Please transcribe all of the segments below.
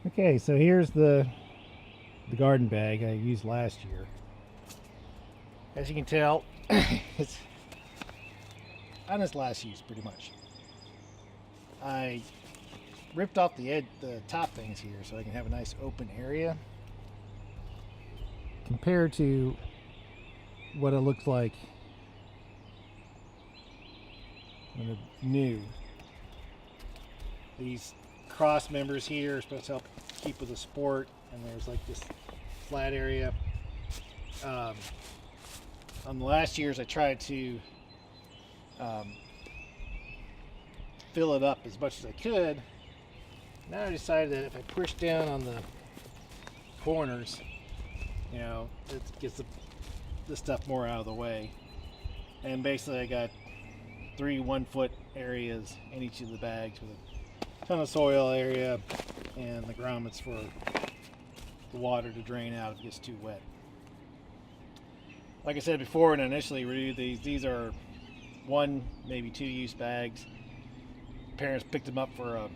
Okay, so here's the garden bag I used last year. As you can tell, it's on its last use pretty much. I ripped off the top things here so I can have a nice open area compared to what it looked like when it's new. These cross members here are supposed to help keep with the support, and there's like this flat area. On the last years I tried to fill it up as much as I could. Now I decided that if I push down on the corners, it gets the stuff more out of the way. And basically I got 3 1-foot areas in each of the bags with a ton of soil area and the grommets for the water to drain out if it gets too wet. Like I said before when I initially reviewed these are 1, maybe 2 use bags. Parents picked them up for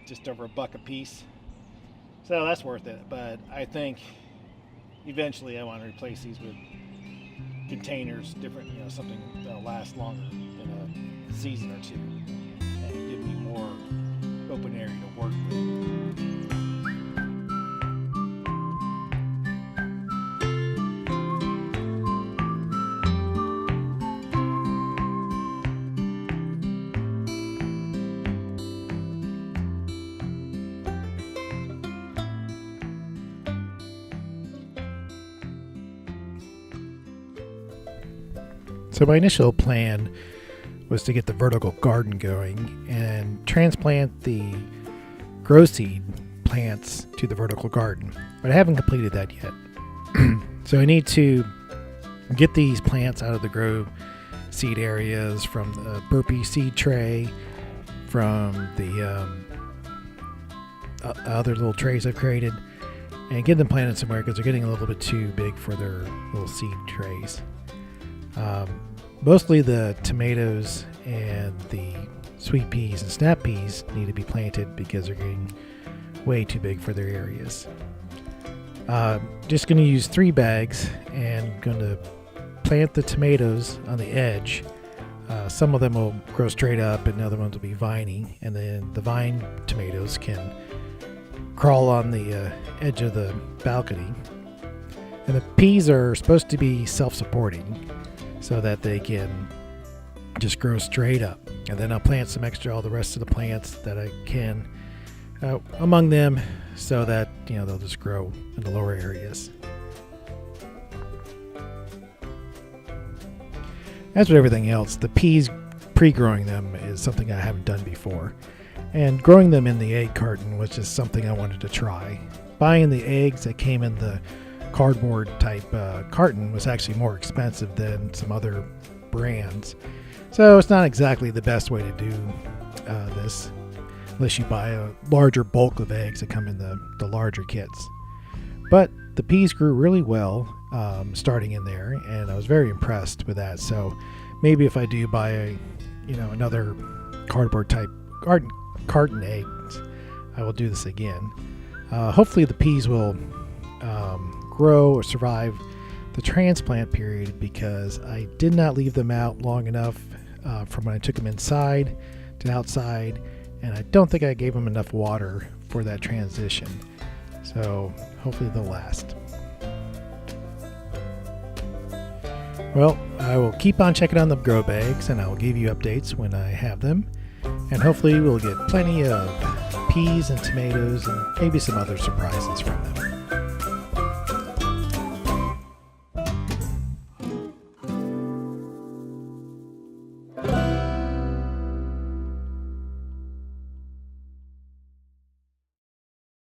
just over $1 a piece, so that's worth it. But I think eventually I want to replace these with containers, different, something that'll last longer than a season or 2 and give me more open area to work with. So my initial plan was to get the vertical garden going and transplant the grow seed plants to the vertical garden, but I haven't completed that yet. So I need to get these plants out of the grow seed areas from the burpee seed tray, from the other little trays I've created, and get them planted somewhere because they're getting a little bit too big for their little seed trays. Mostly the tomatoes and the sweet peas and snap peas need to be planted because they're getting way too big for their areas. Just going to use 3 bags and going to plant the tomatoes on the edge. Some of them will grow straight up and other ones will be viney, and then the vine tomatoes can crawl on the edge of the balcony. And the peas are supposed to be self-supporting, so that they can just grow straight up. And then I'll plant some extra, all the rest of the plants that I can among them, so that they'll just grow in the lower areas. As with everything else, the peas, pre-growing them is something I haven't done before. And growing them in the egg carton was just something I wanted to try. Buying the eggs that came in the cardboard type carton was actually more expensive than some other brands, so it's not exactly the best way to do this unless you buy a larger bulk of eggs that come in the larger kits. But the peas grew really well starting in there, and I was very impressed with that. So maybe if I do buy another cardboard type carton eggs, I will do this again. Hopefully the peas will grow or survive the transplant period, because I did not leave them out long enough from when I took them inside to outside, and I don't think I gave them enough water for that transition. So hopefully they'll last. Well, I will keep on checking on the grow bags, and I will give you updates when I have them, and hopefully we'll get plenty of peas and tomatoes and maybe some other surprises from them.